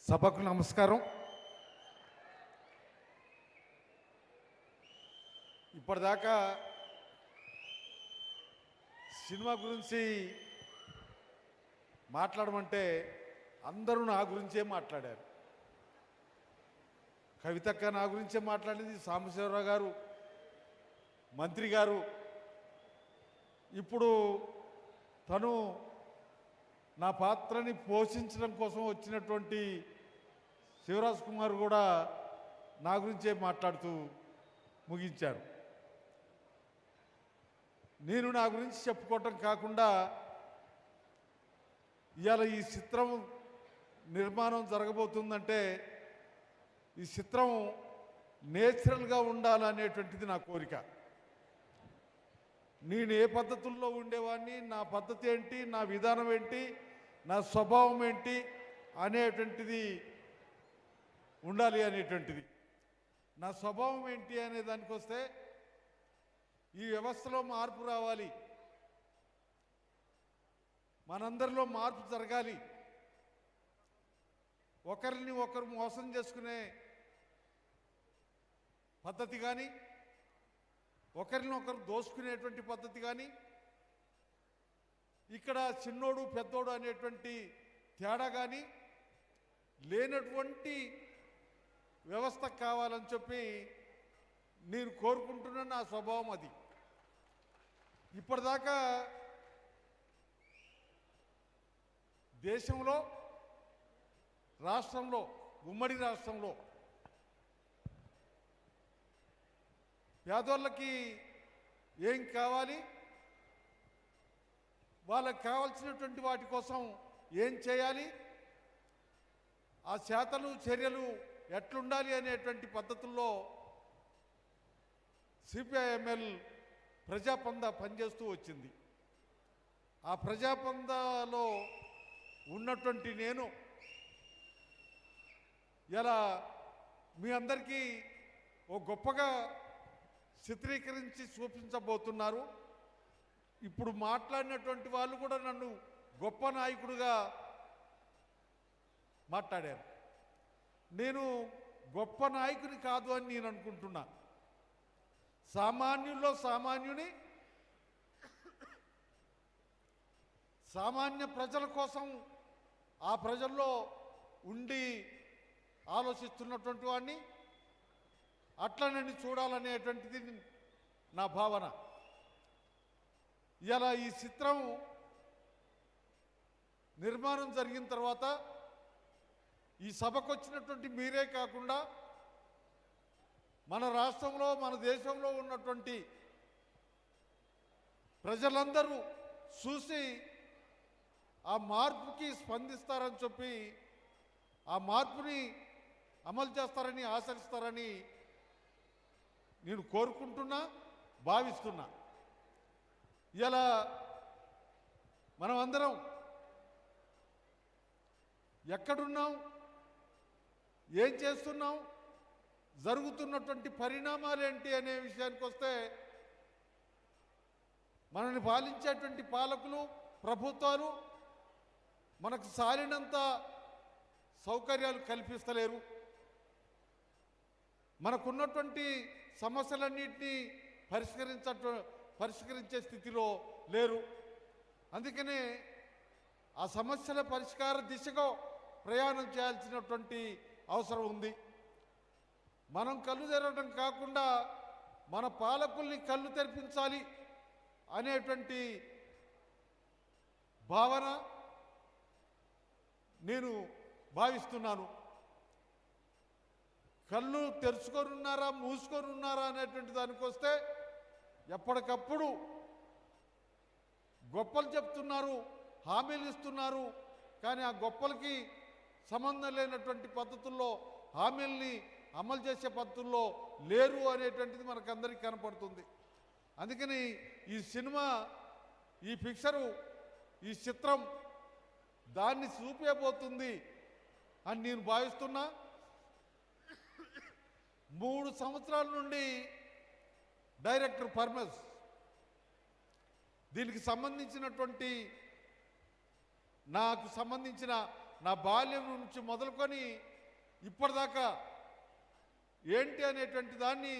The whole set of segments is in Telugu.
సభకు నమస్కారం. ఇప్పటిదాకా సినిమా గురించి మాట్లాడమంటే అందరూ నా గురించే మాట్లాడారు. కవితక్క నా గురించే మాట్లాడింది, సాంబశివరావు గారు, మంత్రి గారు. ఇప్పుడు తను నా పాత్రని పోషించడం కోసం వచ్చినటువంటి శివరాజ్ కుమార్ కూడా నా గురించే మాట్లాడుతూ ముగించారు. నేను నా గురించి చెప్పుకోవటం కాకుండా ఇవాళ ఈ చిత్రం నిర్మాణం జరగబోతుందంటే ఈ చిత్రం నేచురల్గా ఉండాలనేటువంటిది నా కోరిక. నేను ఏ పద్ధతుల్లో ఉండేవాడిని, నా పద్ధతి ఏంటి, నా విధానం ఏంటి, నా స్వభావం ఏంటి అనేటువంటిది ఉండాలి అనేటువంటిది. నా స్వభావం ఏంటి అనే దానికి వస్తే ఈ వ్యవస్థలో మార్పు రావాలి, మనందరిలో మార్పు జరగాలి. ఒకరిని ఒకరు మోసం చేసుకునే పద్ధతి కానీ, ఒకరినొకరు దోసుకునేటువంటి పద్ధతి కానీ, ఇక్కడ చిన్నోడు పెద్దోడు అనేటువంటి తేడా కానీ లేనటువంటి వ్యవస్థ కావాలని చెప్పి నేను కోరుకుంటున్న నా స్వభావం అది. ఇప్పటిదాకా దేశంలో, రాష్ట్రంలో, ఉమ్మడి రాష్ట్రంలో పేదోళ్ళకి ఏం కావాలి, వాళ్ళకి కావాల్సినటువంటి వాటి కోసం ఏం చేయాలి, ఆ చేతలు చర్యలు ఎట్లుండాలి అనేటువంటి పద్ధతుల్లో సిపిఐఎంఎల్ ప్రజాపంద పనిచేస్తూ వచ్చింది. ఆ ప్రజాపందలో ఉన్నటువంటి నేను ఇలా మీ అందరికీ ఓ గొప్పగా చిత్రీకరించి చూపించబోతున్నారు. ఇప్పుడు మాట్లాడినటువంటి వాళ్ళు కూడా నన్ను గొప్ప నాయకుడిగా మాట్లాడారు. నేను గొప్ప నాయకుని కాదు అని నేను అనుకుంటున్నా. సామాన్యుల్లో సామాన్యుని, సామాన్య ప్రజల కోసం ఆ ప్రజల్లో ఉండి ఆలోచిస్తున్నటువంటి వాడిని, అట్లా నన్ను చూడాలనేటువంటిది నా భావన. ఇలా ఈ చిత్రం నిర్మాణం జరిగిన తర్వాత ఈ సభకు వచ్చినటువంటి మీరే కాకుండా మన రాష్ట్రంలో, మన దేశంలో ఉన్నటువంటి ప్రజలందరూ చూసి ఆ మార్పుకి స్పందిస్తారని చెప్పి, ఆ మార్పుని అమలు చేస్తారని ఆశిస్తారని నేను కోరుకుంటున్నా, భావిస్తున్నా. ఇలా మనం అందరం ఎక్కడున్నాం, ఏం చేస్తున్నాం, జరుగుతున్నటువంటి పరిణామాలు ఏంటి అనే విషయానికి వస్తే మనల్ని పాలించేటువంటి పాలకులు, ప్రభుత్వాలు మనకు సాలినంత సౌకర్యాలు కల్పిస్తలేరు. మనకున్నటువంటి సమస్యలన్నింటినీ పరిష్కరించే స్థితిలో లేరు. అందుకనే ఆ సమస్యల పరిష్కార దిశగా ప్రయాణం చేయాల్సినటువంటి అవసరం ఉంది. మనం కళ్ళు తెరవడం కాకుండా మన పాలకుల్ని కళ్ళు తెరిపించాలి అనేటువంటి భావన నేను భావిస్తున్నాను. కళ్ళు తెరుచుకొని ఉన్నారా, మూసుకొని ఉన్నారా అనేటువంటి దానికి వస్తే ఎప్పటికప్పుడు గొప్పలు చెప్తున్నారు, హామీలు ఇస్తున్నారు. కానీ ఆ గొప్పలకి సంబంధం లేనటువంటి పద్ధతుల్లో, హామీల్ని అమలు చేసే పద్ధతుల్లో లేరు అనేటువంటిది మనకందరికీ కనపడుతుంది. అందుకని ఈ సినిమా, ఈ పిక్చరు, ఈ చిత్రం దాన్ని చూపేబోతుంది అని నేను భావిస్తున్నా. 3 సంవత్సరాల నుండి డైరెక్టర్ పర్మస్ దీనికి సంబంధించినటువంటి నాకు సంబంధించిన నా బాల్యం నుంచి మొదలుకొని ఇప్పటిదాకా ఏంటి అనేటువంటి దాన్ని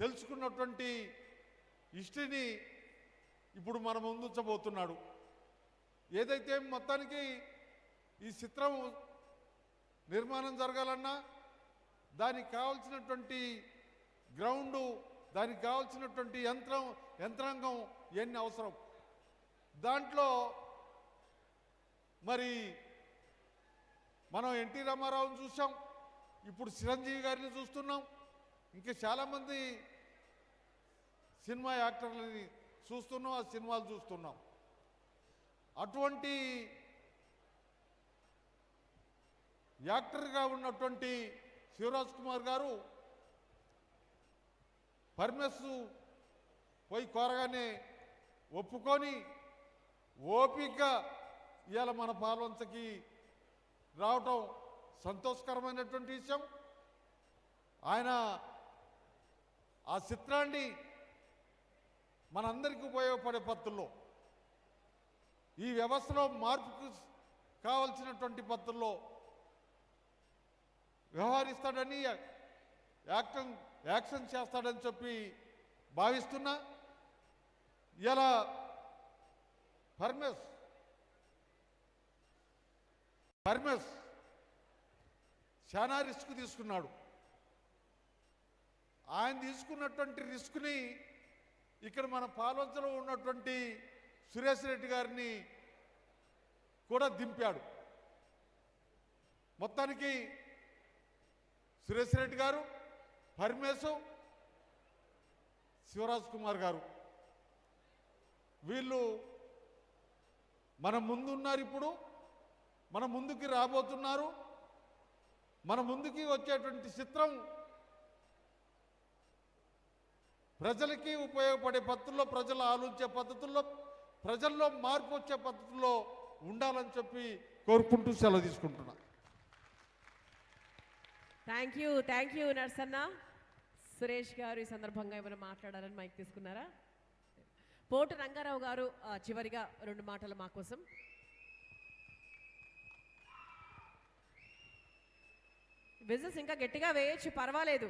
తెలుసుకున్నటువంటి హిస్టరీని ఇప్పుడు మన ముందుంచబోతున్నాడు. ఏదైతే మొత్తానికి ఈ చిత్రం నిర్మాణం జరగాలన్నా దానికి కావాల్సినటువంటి గ్రౌండు, దానికి కావాల్సినటువంటి యంత్రాంగం ఎన్ని అవసరం. దాంట్లో మరి మనం ఎన్టీ రామారావుని చూసాం, ఇప్పుడు చిరంజీవి గారిని చూస్తున్నాం, ఇంకా చాలామంది సినిమా యాక్టర్లని చూస్తున్నాం, ఆ సినిమాలు చూస్తున్నాం. అటువంటి యాక్టర్గా ఉన్నటువంటి శివరాజ్ కుమార్ గారు పర్మిస్ పోయి కోరగానే ఒప్పుకొని ఓపికగా ఇవాళ మన పాల్వంచకి రావటం సంతోషకరమైనటువంటి విషయం. ఆయన ఆ చిత్రాన్ని మనందరికీ ఉపయోగపడే పద్ధతుల్లో, ఈ వ్యవస్థలో మార్పుకు కావలసినటువంటి పద్ధతుల్లో వ్యవహరిస్తాడని, యాక్షన్ చేస్తాడని చెప్పి భావిస్తున్నా. ఇలా పర్మిస్ చాలా రిస్క్ తీసుకున్నాడు. ఆయన తీసుకున్నటువంటి రిస్క్ని ఇక్కడ మన పాల్వంచలో ఉన్నటువంటి సురేష్ రెడ్డి గారిని కూడా దింపాడు. మొత్తానికి సురేష్ రెడ్డి గారు, పరమేశు, శివరాజ్ కుమార్ గారు వీళ్ళు మన ముందున్నారు. ఇప్పుడు మన ముందుకి రాబోతున్నారు. మన ముందుకి వచ్చేటువంటి చిత్రం ప్రజలకి ఉపయోగపడే పద్ధతుల్లో, ప్రజలు ఆలోచించే పద్ధతుల్లో, ప్రజల్లో మార్పు వచ్చే పద్ధతుల్లో ఉండాలని చెప్పి కోరుకుంటూ సెలవు తీసుకుంటున్నా. Thank you Narsanna. సురేష్ గారు ఈ సందర్భంగా ఏమైనా మాట్లాడాలని మైక్ తీసుకున్నారా? పోటు రంగారావు గారు చివరిగా 2 మాటలు మా కోసం. బిజినెస్ ఇంకా గట్టిగా వేయచ్చు, పర్వాలేదు.